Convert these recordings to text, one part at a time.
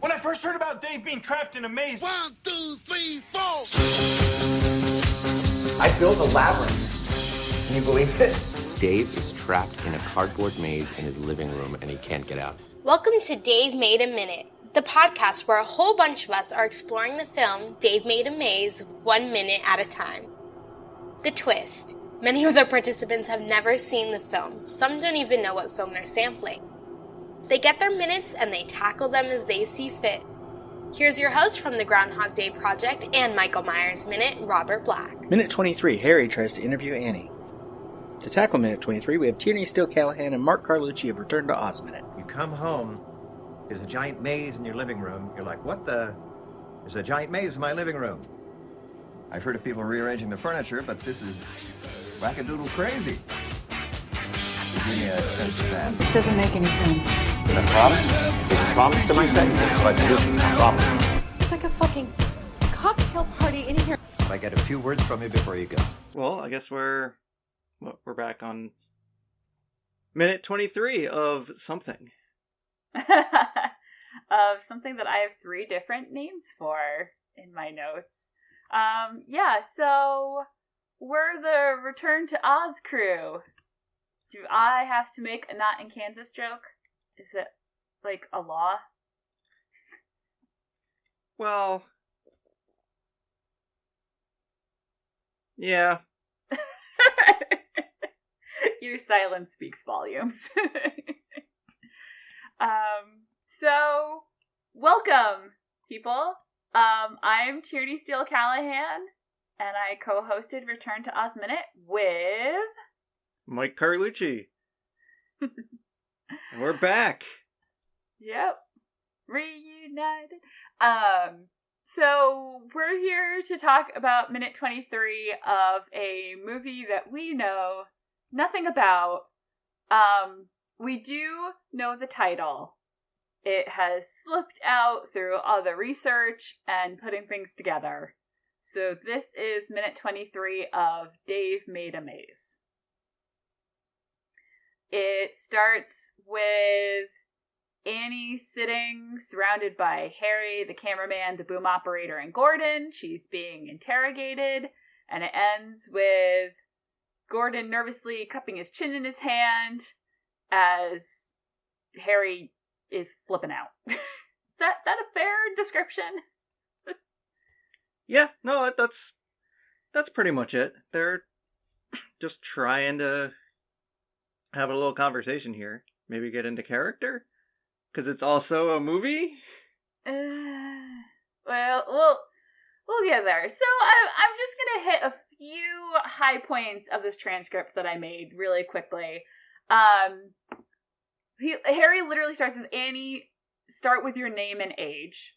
When I first heard about Dave being trapped in a maze... 1, 2, 3, 4! I built a labyrinth. Can you believe it? Dave is trapped in a cardboard maze in his living room and he can't get out. Welcome to Dave Made a Minute, the podcast where a whole bunch of us are exploring the film Dave Made a Maze 1 minute at a time. The twist. Many of the participants have never seen the film. Some don't even know what film they're sampling. They get their minutes and they tackle them as they see fit. Here's your host from the Groundhog Day Project and Michael Myers Minute, Robert Black. Minute 23, Harry tries to interview Annie. To tackle Minute 23, we have Tierney, Steele, Callaghan, and Mark Carlucci of Return to Oz Minute. You come home, there's a giant maze in your living room. You're like, what the? There's a giant maze in my living room. I've heard of people rearranging the furniture, but this is wackadoodle crazy. Give me a sense of that. This doesn't make any sense. The problem? It's a promise to myself. My solution's a problem. It's like a fucking cocktail party in here. If I get a few words from you before you go. Well, I guess we're back on minute 23 of something. Of something that I have 3 different names for in my notes. So we're the Return to Oz crew. Do I have to make a not in Kansas joke? Is it like a law? Well, yeah. Your silence speaks volumes. So welcome, people. I'm Tierney, Steele, Callaghan, and I co-hosted Return to Oz Minute with Mike Carlucci. We're back. Yep. Reunited. So we're here to talk about minute 23 of a movie that we know nothing about. We do know the title. It has slipped out through all the research and putting things together. So this is minute 23 of Dave Made a Maze. It starts with Annie sitting surrounded by Harry, the cameraman, the boom operator, and Gordon. She's being interrogated, and it ends with Gordon nervously cupping his chin in his hand as Harry is flipping out. Is that a fair description? Yeah, no, that's pretty much it. They're just trying to have a little conversation here. Maybe get into character? Because it's also a movie? Well, we'll get there. So I'm just going to hit a few high points of this transcript that I made really quickly. Harry literally starts with, Annie, start with your name and age.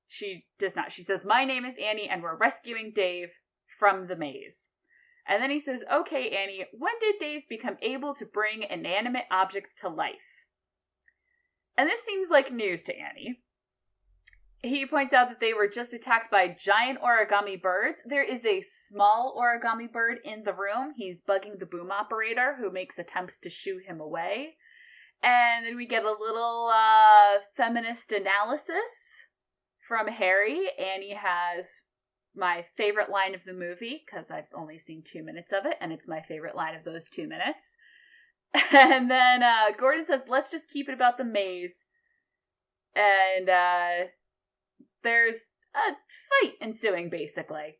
She does not. She says, my name is Annie and we're rescuing Dave from the maze. And then he says, okay, Annie, when did Dave become able to bring inanimate objects to life? And this seems like news to Annie. He points out that they were just attacked by giant origami birds. There is a small origami bird in the room. He's bugging the boom operator, who makes attempts to shoo him away. And then we get a little feminist analysis from Harry. Annie has my favorite line of the movie, because I've only seen 2 minutes of it, and it's my favorite line of those 2 minutes. And then Gordon says, let's just keep it about the maze. And there's a fight ensuing, basically.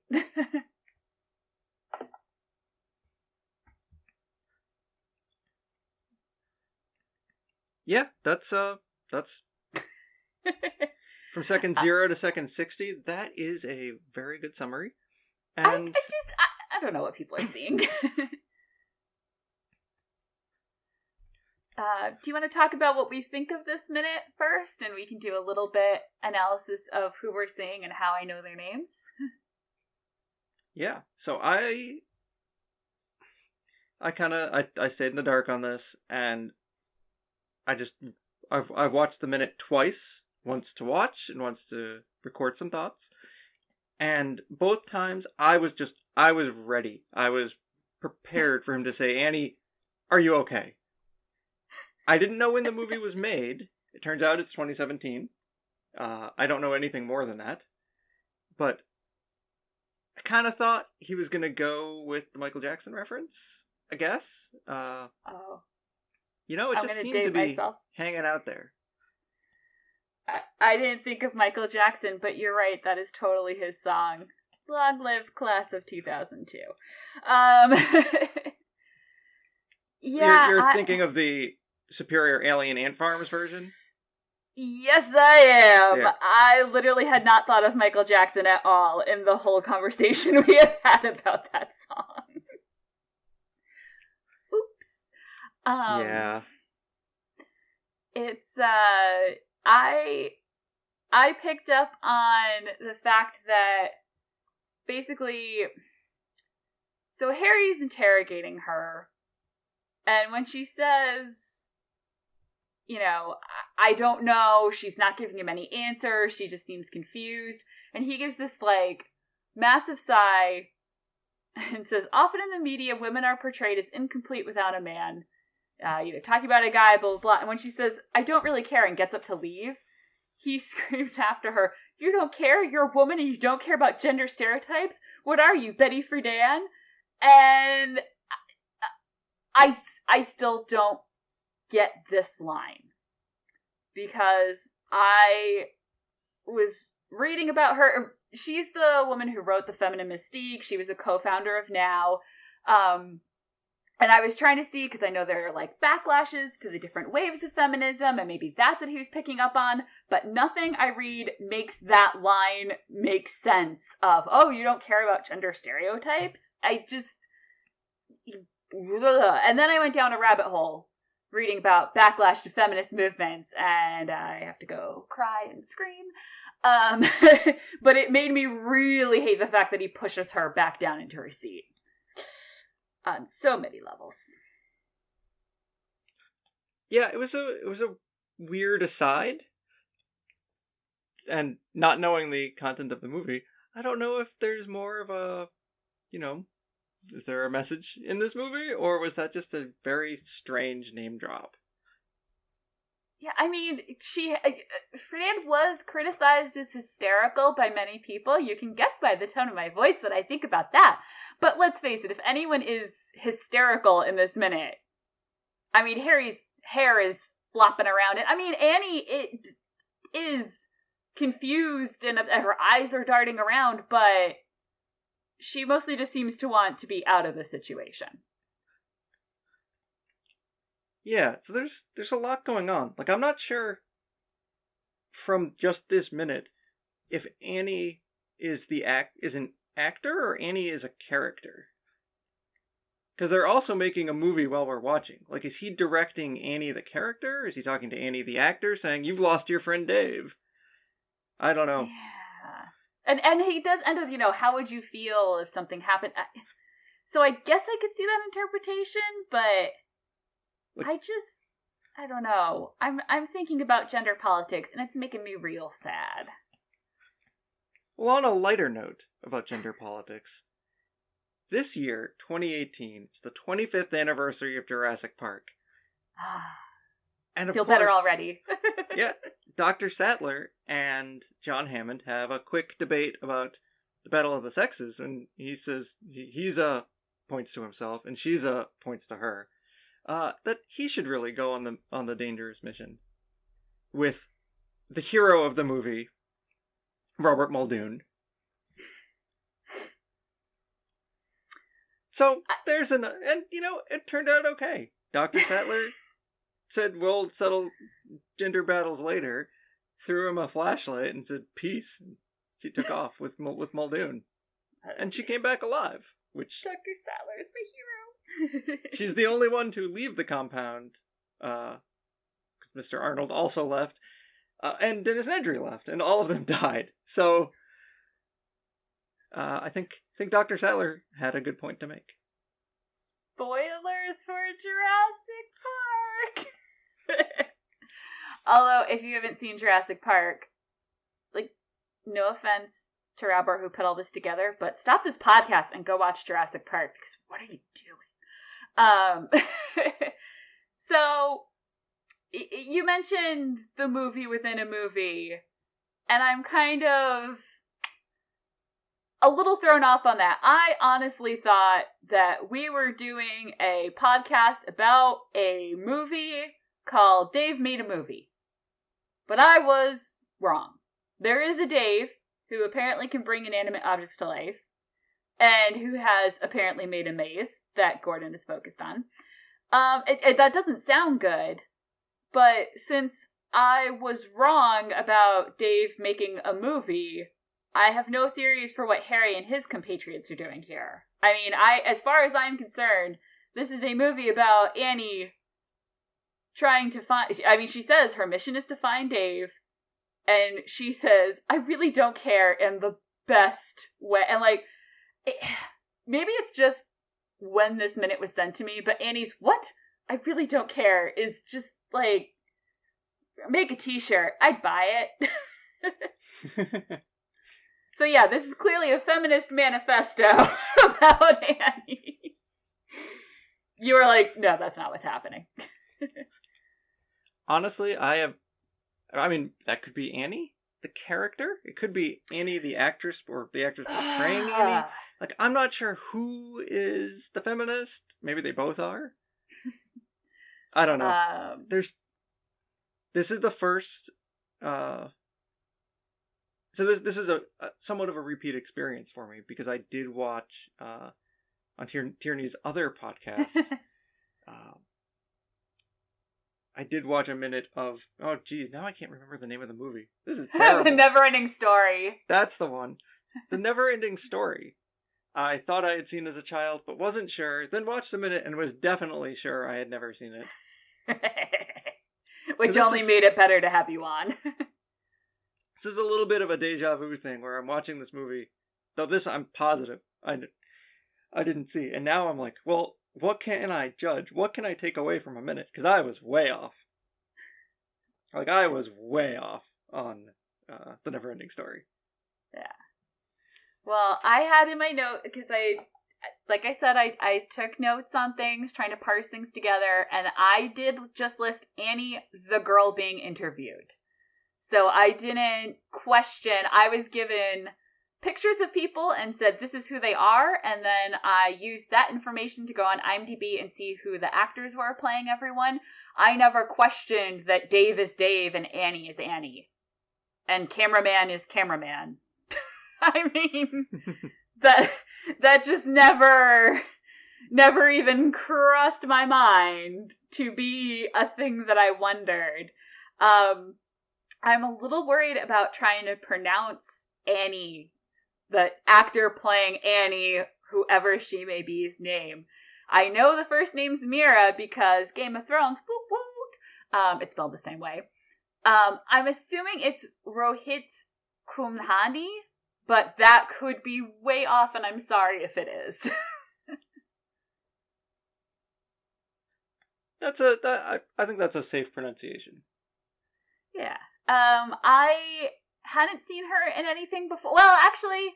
Yeah, that's from second 0 to second 60. That is a very good summary. And I don't know what people are seeing. Do you want to talk about what we think of this minute first, and we can do a little bit analysis of who we're seeing and how I know their names? Yeah. So I stayed in the dark on this, and I've watched the minute twice, once to watch and once to record some thoughts. And both times I was ready. I was prepared for him to say, Annie, are you okay? I didn't know when the movie was made. It turns out it's 2017. I don't know anything more than that. But I kind of thought he was going to go with the Michael Jackson reference, I guess. You know, it I'm just gonna seemed date to be myself. hanging out there. I didn't think of Michael Jackson, but you're right. That is totally his song. Long live class of 2002. Yeah, You're thinking of the Superior Alien Ant Farms version? Yes, I am. Yeah. I literally had not thought of Michael Jackson at all in the whole conversation we had about that song. Oops. Yeah. It's I picked up on the fact that basically, so Harry's interrogating her, and when she says, you know, I don't know, she's not giving him any answers, she just seems confused, and he gives this, like, massive sigh and says, often in the media, women are portrayed as incomplete without a man. Talking about a guy, blah, blah, blah. And when she says, I don't really care, and gets up to leave, he screams after her, you don't care? You're a woman and you don't care about gender stereotypes? What are you, Betty Friedan? And I still don't get this line. Because I was reading about her. She's the woman who wrote The Feminine Mystique. She was a co-founder of Now. And I was trying to see, because I know there are, like, backlashes to the different waves of feminism, and maybe that's what he was picking up on, but nothing I read makes that line make sense of, oh, you don't care about gender stereotypes? I just... And then I went down a rabbit hole, reading about backlash to feminist movements, and I have to go cry and scream. But it made me really hate the fact that he pushes her back down into her seat. On so many levels. Yeah, it was a weird aside. And not knowing the content of the movie, I don't know if there's more of a, is there a message in this movie? Or was that just a very strange name drop? Yeah, I mean, Friedan was criticized as hysterical by many people. You can guess by the tone of my voice what I think about that. But let's face it, if anyone is hysterical in this minute, I mean, Harry's hair is flopping around. And I mean, Annie is confused and her eyes are darting around, but she mostly just seems to want to be out of the situation. Yeah, so there's a lot going on. Like, I'm not sure from just this minute if Annie is an actor or Annie is a character. Because they're also making a movie while we're watching. Like, is he directing Annie the character? Is he talking to Annie the actor, saying, you've lost your friend Dave? I don't know. Yeah. And he does end with, how would you feel if something happened? So I guess I could see that interpretation, but... I don't know. I'm thinking about gender politics, and it's making me real sad. Well, on a lighter note about gender politics, this year, 2018, it's the 25th anniversary of Jurassic Park. And of Feel course, better already. Yeah, Dr. Sattler and John Hammond have a quick debate about the battle of the sexes, and he says he's points to himself, and she's points to her. That he should really go on the dangerous mission with the hero of the movie, Robert Muldoon. So and it turned out okay. Dr. Sattler said we'll settle gender battles later, threw him a flashlight and said peace. She took off with Muldoon, and she came back alive. Which Dr. Sattler is my hero. She's the only one to leave the compound, because Mr. Arnold also left, and Dennis Nedry left, and all of them died. So, I think Dr. Sattler had a good point to make. Spoilers for Jurassic Park! Although, if you haven't seen Jurassic Park, no offense to Robert who put all this together, but stop this podcast and go watch Jurassic Park, because what are you doing? So, you mentioned the movie within a movie, and I'm kind of a little thrown off on that. I honestly thought that we were doing a podcast about a movie called Dave Made a Movie. But I was wrong. There is a Dave who apparently can bring inanimate objects to life, and who has apparently made a maze that Gordon is focused on. That doesn't sound good, but since I was wrong about Dave making a movie, I have no theories for what Harry and his compatriots are doing here. I mean, as far as I'm concerned, this is a movie about Annie trying to find... I mean, she says her mission is to find Dave, and she says, I really don't care in the best way. And, like, maybe it's just when this minute was sent to me, but Annie's, what? I really don't care is just, like, make a t-shirt. I'd buy it. So yeah, this is clearly a feminist manifesto about Annie. You were like, no, that's not what's happening. Honestly, I mean, that could be Annie, the character. It could be Annie, the actress, or the actress portraying Annie. Like, I'm not sure who is the feminist. Maybe they both are. I don't know. This is the first... So this is a somewhat of a repeat experience for me, because I did watch on Tierney's other podcast. I did watch a minute of, oh geez, now I can't remember the name of the movie. This is terrible. The Never-Ending Story. That's the one. The Never-Ending Story. I thought I had seen as a child, but wasn't sure. Then watched a minute and was definitely sure I had never seen it. Which only made it better to have you on. This is a little bit of a deja vu thing where I'm watching this movie, though this I'm positive I didn't see. And now I'm like, well, what can I judge? What can I take away from a minute? Because I was way off. Like, I was way off on The Never-Ending Story. Yeah. Well, I had in my note, because like I said, I took notes on things, trying to parse things together, and I did just list Annie, the girl being interviewed. So I didn't question. I was given pictures of people and said, this is who they are. And then I used that information to go on IMDb and see who the actors were playing everyone. I never questioned that Dave is Dave and Annie is Annie. And cameraman is cameraman. I mean, that just never even crossed my mind to be a thing that I wondered. I'm a little worried about trying to pronounce Annie, the actor playing Annie, whoever she may be's name. I know the first name's Mira because Game of Thrones, woot woot. It's spelled the same way. I'm assuming it's Rohit Kumhani, but that could be way off, and I'm sorry if it is. I think that's a safe pronunciation. Yeah. I hadn't seen her in anything before. Well, actually,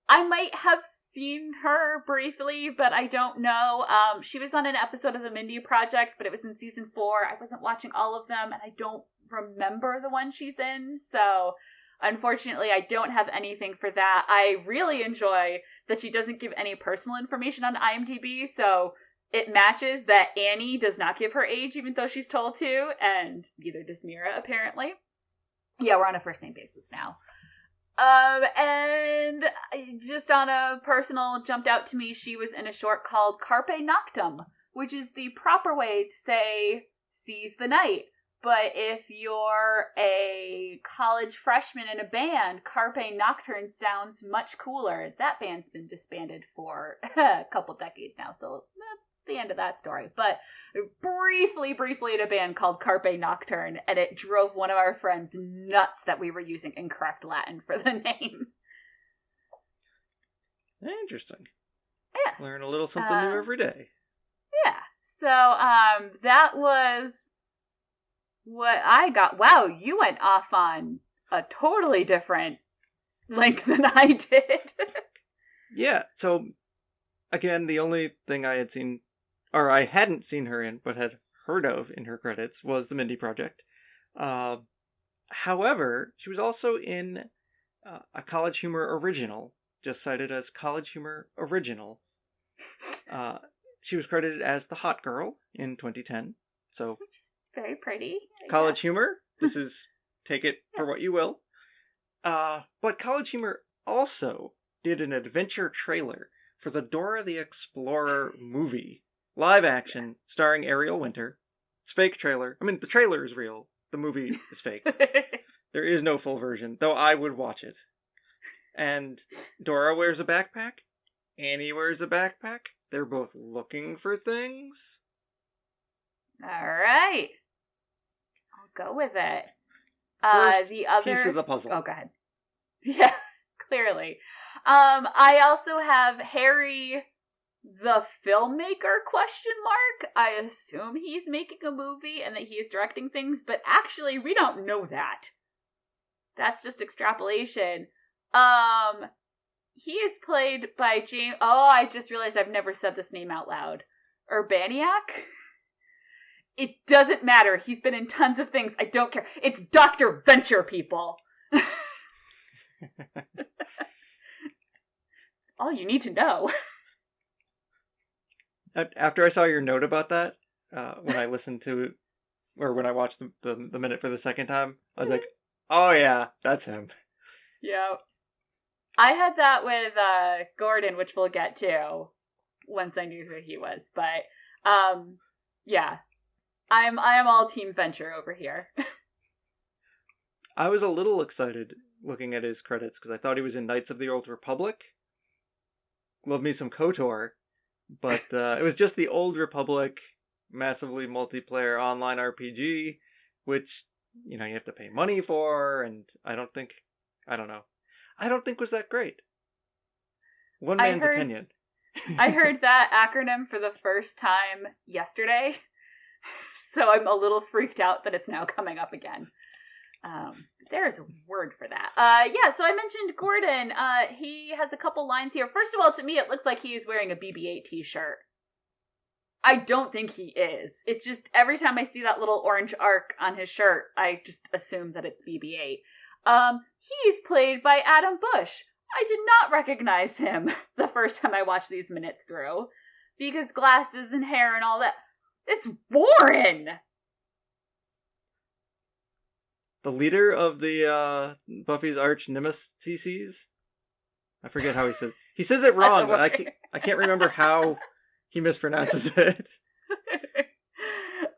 I might have seen her briefly, but I don't know. She was on an episode of the Mindy Project, but it was in season 4. I wasn't watching all of them, and I don't remember the one she's in. So, unfortunately, I don't have anything for that. I really enjoy that she doesn't give any personal information on IMDb, so it matches that Annie does not give her age, even though she's told to, and neither does Mira, apparently. Yeah, we're on a first-name basis now. And just on a personal, jumped out to me, she was in a short called Carpe Noctem, which is the proper way to say seize the night. But if you're a college freshman in a band, Carpe Nocturne sounds much cooler. That band's been disbanded for a couple decades now, so the end of that story. But briefly in a band called Carpe Nocturne, and it drove one of our friends nuts that we were using incorrect Latin for the name. Interesting. Yeah. Learn a little something new every day. Yeah. So, that was what I got. Wow, you went off on a totally different link than I did. Yeah, so, again, the only thing I had seen, or I hadn't seen her in, but had heard of in her credits, was the Mindy Project. I However, she was also in a College Humor original, just cited as College Humor Original. She was credited as the hot girl in 2010. So, Very pretty. College Humor, this is, take it for what you will. But College Humor also did an adventure trailer for the Dora the Explorer movie. Live action, starring Ariel Winter. It's a fake trailer. I mean, the trailer is real. The movie is fake. There is no full version, though I would watch it. And Dora wears a backpack. Annie wears a backpack. They're both looking for things. All right. I'll go with it. The other piece of the puzzle. Oh, go ahead. Yeah, clearly. I also have Harry the filmmaker ? I assume he's making a movie and that he is directing things, but actually we don't know that. That's just extrapolation. He is played by James. Oh, I just realized I've never said this name out loud. Urbaniak? It doesn't matter. He's been in tons of things. I don't care. It's Dr. Venture, people. All you need to know. After I saw your note about that, when I listened to, or when I watched the minute for the second time, I was like, oh yeah, that's him. Yeah. I had that with Gordon, which we'll get to once I knew who he was. But yeah, I am all Team Venture over here. I was a little excited looking at his credits because I thought he was in Knights of the Old Republic. Love me some KOTOR, but it was just the Old Republic, massively multiplayer online RPG, which you have to pay money for, and I don't think was that great. One man's opinion. I heard that acronym for the first time yesterday, so I'm a little freaked out that it's now coming up again. There's a word for that. Yeah, so I mentioned Gordon. He has a couple lines here. First of all, to me, it looks like he is wearing a BB-8 t-shirt. I don't think he is. It's just every time I see that little orange arc on his shirt, I just assume that it's BB-8. He's played by Adam Bush. I did not recognize him the first time I watched these minutes through. Because glasses and hair and all that. It's Warren! The leader of the Buffy's arch nemesis. I forget how he says. He says it wrong, but I can't remember how he mispronounces it.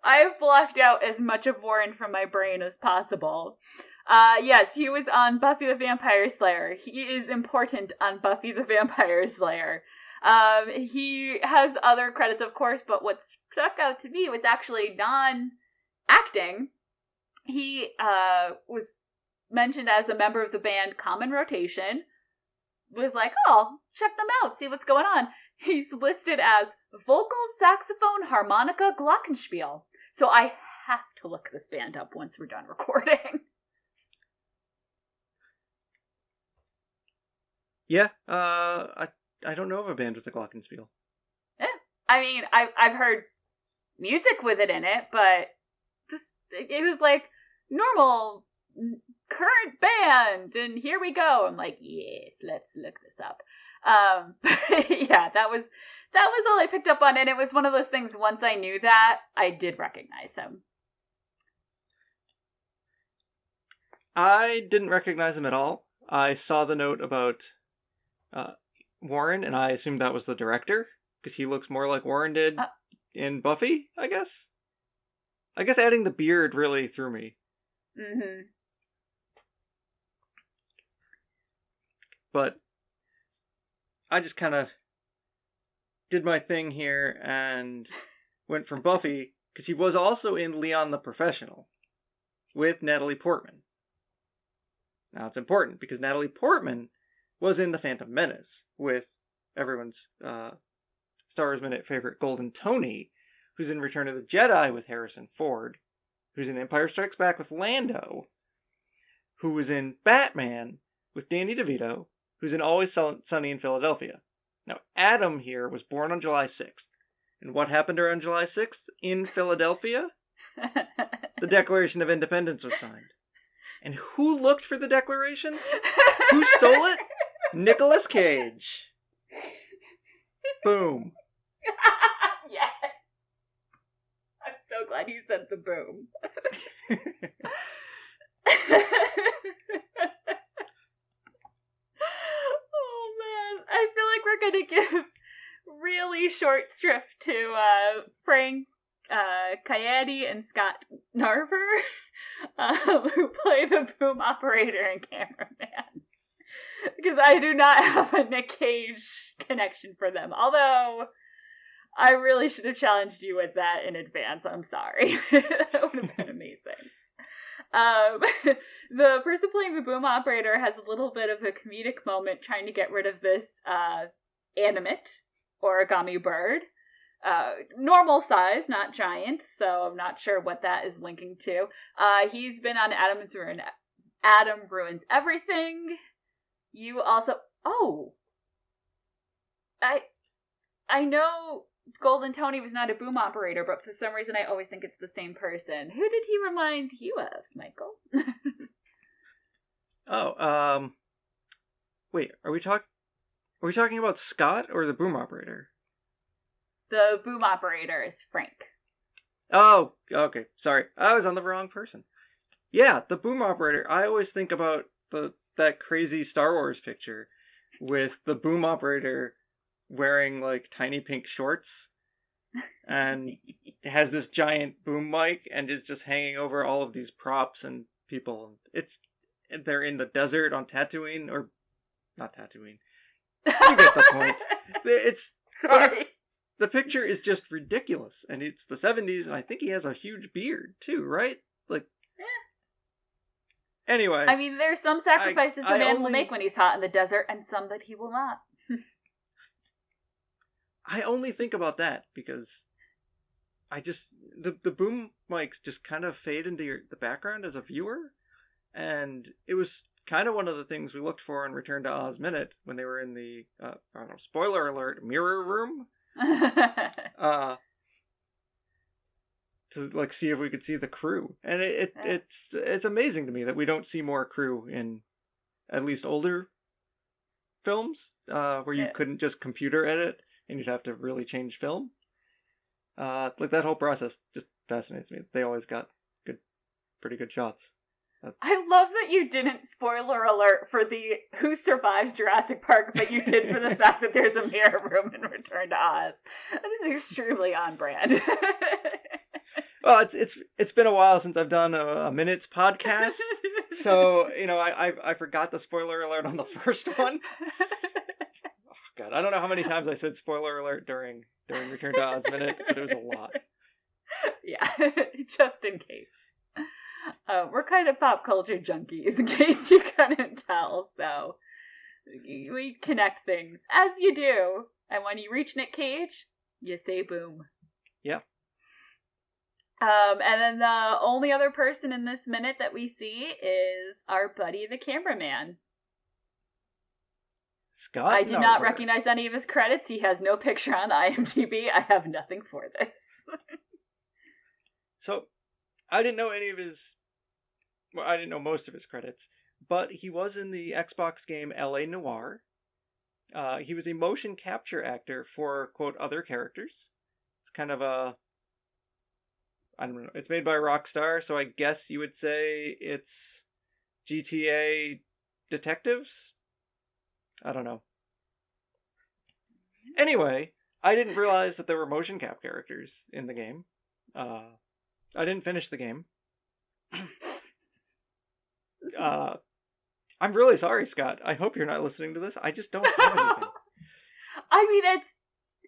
I have blocked out as much of Warren from my brain as possible. Yes, he was on Buffy the Vampire Slayer. He is important on Buffy the Vampire Slayer. He has other credits, of course, but what stuck out to me was actually non-acting. He was mentioned as a member of the band Common Rotation. Was like, oh, check them out, see what's going on. He's listed as vocal, saxophone, harmonica, glockenspiel. So I have to look this band up once we're done recording. Yeah, I don't know of a band with a glockenspiel. Yeah, I mean, I've heard music with it in it, but it was like normal current band, and here we go. I'm like, yes, let's look this up. Yeah, that was all I picked up on, and it was one of those things. Once I knew that, I did recognize him. I didn't recognize him at all. I saw the note about Warren, and I assumed that was the director because he looks more like Warren did in Buffy. I guess adding the beard really threw me. Mm-hmm. But I just kind of did my thing here and went from Buffy, because he was also in Leon the Professional with Natalie Portman. Now it's important, because Natalie Portman was in The Phantom Menace with everyone's Star Wars Minute favorite Golden Tony, who's in Return of the Jedi with Harrison Ford, who's in Empire Strikes Back with Lando, who was in Batman with Danny DeVito, who's in Always Sunny in Philadelphia. Now, Adam here was born on July 6th. And what happened around July 6th in Philadelphia? The Declaration of Independence was signed. And who looked for the Declaration? Who stole it? Nicolas Cage. Boom. Yes. I'm so glad you said the boom. Oh man, I feel like we're gonna give really short shrift to Frank Callaghan and Scott Narver, who play the boom operator and cameraman. Because I do not have a Nick Cage connection for them. Although, I really should have challenged you with that in advance. I'm sorry. That would have been amazing. The person playing the boom operator has a little bit of a comedic moment trying to get rid of this animate origami bird. Normal size, not giant, so I'm not sure what that is linking to. He's been on Adam Ruins Everything. You also... Oh! I know Golden Tony was not a boom operator, but for some reason I always think it's the same person. Who did he remind you of, Michael? Wait, are we talking about Scott or the boom operator? The boom operator is Frank. Oh, okay, sorry. I was on the wrong person. Yeah, the boom operator. I always think about that crazy Star Wars picture with the boom operator wearing like tiny pink shorts and has this giant boom mic and is just hanging over all of these props and people. They're in the desert on Tatooine, or not Tatooine. You get the point. Sorry. The picture is just ridiculous, and it's the 70s, and I think he has a huge beard too, right? Like, anyway. I mean, there's some sacrifices a man will make when he's hot in the desert, and some that he will not. I only think about that because the boom mics just kind of fade into the background as a viewer, and it was kind of one of the things we looked for in Return to Oz Minute when they were in the, I don't know, spoiler alert, mirror room. To like see if we could see the crew, and it's amazing to me that we don't see more crew in at least older films where you couldn't just computer edit and you'd have to really change film. Like that whole process just fascinates me. They always got pretty good shots. I love that you didn't spoiler alert for the Who Survives Jurassic Park, but you did for the fact that there's a mirror room in Return to Oz. That is extremely on brand. Well, it's been a while since I've done a Minutes podcast, so I forgot the spoiler alert on the first one. Oh God, I don't know how many times I said spoiler alert during Return to Oz Minute, but it was a lot. Yeah, just in case. We're kind of pop culture junkies, in case you couldn't tell, so we connect things, as you do. And when you reach Nick Cage, you say boom. Yeah. And then the only other person in this minute that we see is our buddy, the cameraman. Scott? I did not recognize any of his credits. He has no picture on IMDb. I have nothing for this. So, I didn't know I didn't know most of his credits, but he was in the Xbox game L.A. Noire. He was a motion capture actor for, quote, other characters. It's kind of I don't know, it's made by Rockstar, so I guess you would say it's GTA Detectives? I don't know. Anyway, I didn't realize that there were motion cap characters in the game. I didn't finish the game. I'm really sorry, Scott. I hope you're not listening to this. I just don't have anything.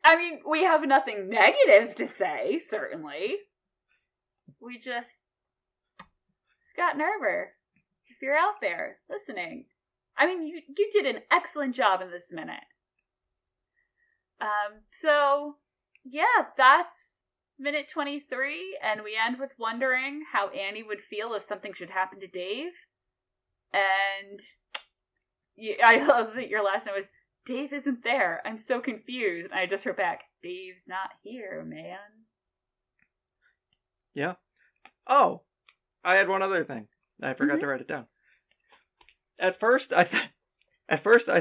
I mean, we have nothing negative to say, certainly. We just... Scott Nerver, if you're out there listening, I mean, you did an excellent job in this minute. So, yeah, that's minute 23, and we end with wondering how Annie would feel if something should happen to Dave. And I love that your last note was, Dave isn't there. I'm so confused. And I just heard back, Dave's not here, man. Yeah. Oh, I had one other thing. I forgot to write it down. At first, I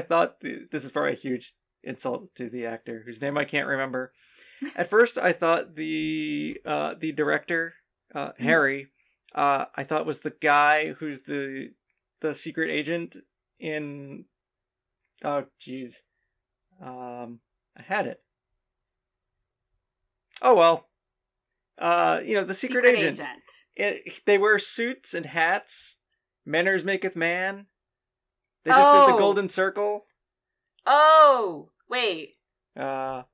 thought this is probably a huge insult to the actor whose name I can't remember. At first, I thought the director, Harry, I thought was the guy who's the secret agent in. Oh, jeez. I had it. Oh well. The secret agent. They wear suits and hats. Manners maketh man. They just did the Golden Circle. Oh, wait. Manners.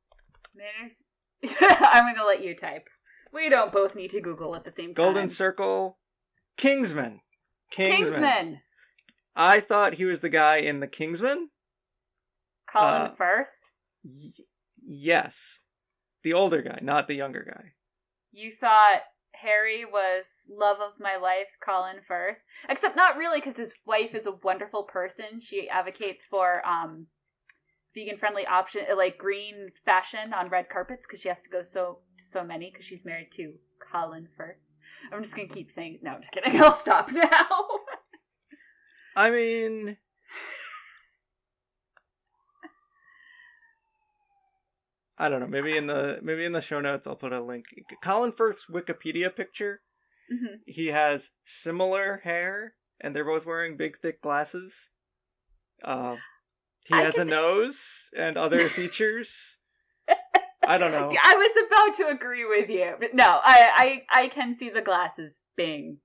I'm going to let you type. We don't both need to Google at the same time. Golden Circle. Kingsman. I thought he was the guy in The Kingsman. Colin Firth? Yes. The older guy, not the younger guy. You thought Harry was love of my life, Colin Firth? Except not really, because his wife is a wonderful person. She advocates for vegan-friendly option, like green fashion on red carpets, because she has to go so many, because she's married to Colin Firth. I'm just going to keep saying, no, I'm just kidding. I'll stop now. I mean... I don't know. Maybe in the show notes I'll put a link. Colin Firth's Wikipedia picture. Mm-hmm. He has similar hair, and they're both wearing big, thick glasses. He has a nose and other features. I don't know. I was about to agree with you, but no, I can see the glasses being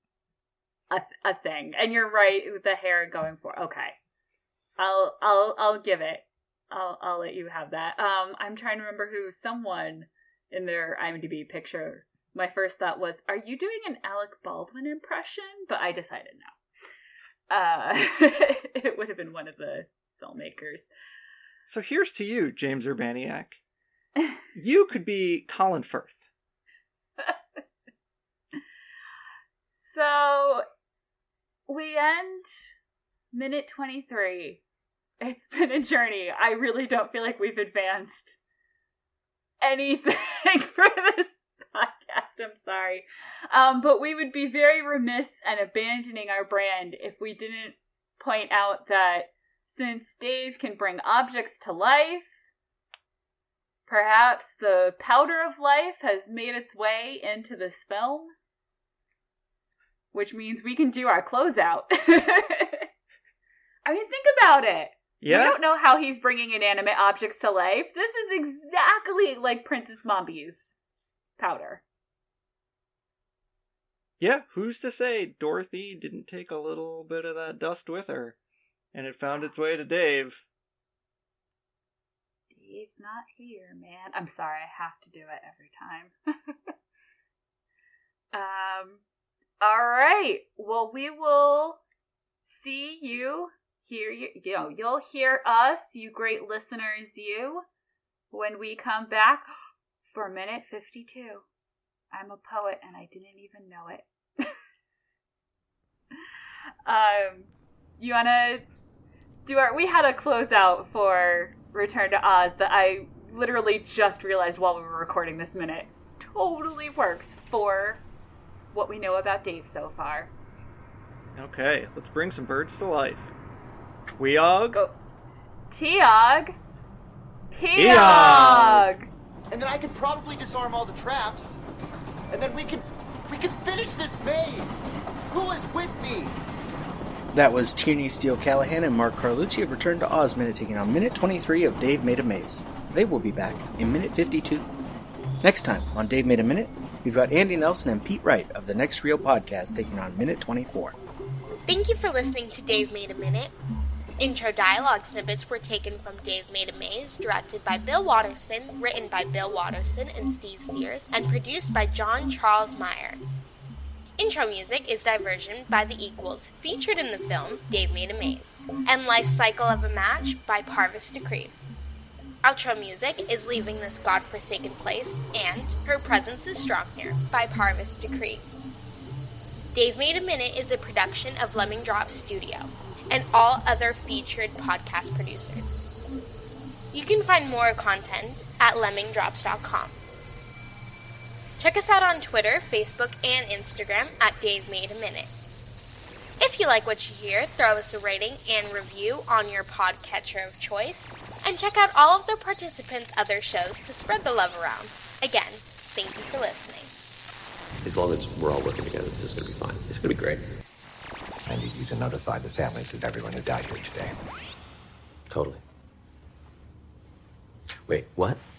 a thing, and you're right with the hair going for. Okay, I'll give it. I'll let you have that. I'm trying to remember who someone in their IMDb picture. My first thought was, are you doing an Alec Baldwin impression? But I decided no. It would have been one of the filmmakers. So here's to you, James Urbaniak. You could be Colin Firth. So we end minute 23. It's been a journey. I really don't feel like we've advanced anything for this podcast. I'm sorry. But we would be very remiss and abandoning our brand if we didn't point out that since Dave can bring objects to life, perhaps the powder of life has made its way into this film, which means we can do our closeout. I mean, think about it. Yeah. We don't know how he's bringing inanimate objects to life. This is exactly like Princess Mombi's powder. Yeah, who's to say Dorothy didn't take a little bit of that dust with her, and it found its way to Dave. Dave's not here, man. I'm sorry, I have to do it every time. Alright. Well, we will see you. You'll hear us, you great listeners, when we come back for minute 52. I'm a poet and I didn't even know it. You wanna do we had a closeout for Return to Oz that I literally just realized while we were recording this minute. Totally works for what we know about Dave so far. Okay, let's bring some birds to life. Weog. Go. Teog. Peog. And then I could probably disarm all the traps. And then we can finish this maze. Who is with me? That was Tierney, Steele, Callaghan, and Mark Carlucci of Return to Oz Minute, taking on Minute 23 of Dave Made a Maze. They will be back in Minute 52. Next time on Dave Made a Minute, we've got Andy Nelson and Pete Wright of the Next Reel podcast taking on Minute 24. Thank you for listening to Dave Made a Minute. Intro dialogue snippets were taken from Dave Made a Maze, directed by Bill Watterson, written by Bill Watterson and Steve Sears, and produced by John Charles Meyer. Intro music is Diversion by The Equals, featured in the film Dave Made a Maze, and Life Cycle of a Match by Parvis Decree. Outro music is Leaving This God-Forsaken Place and Her Presence is Strong Here by Parvis Decree. Dave Made a Minute is a production of Lemming Drop Studio and all other featured podcast producers. You can find more content at lemmingdrops.com. Check us out on Twitter, Facebook, and Instagram at Dave Made a Minute. If you like what you hear, throw us a rating and review on your podcatcher of choice, and check out all of the participants' other shows to spread the love around. Again, thank you for listening. As long as we're all working together, this is going to be fine. It's going to be great. I need you to notify the families of everyone who died here today. Totally. Wait, what?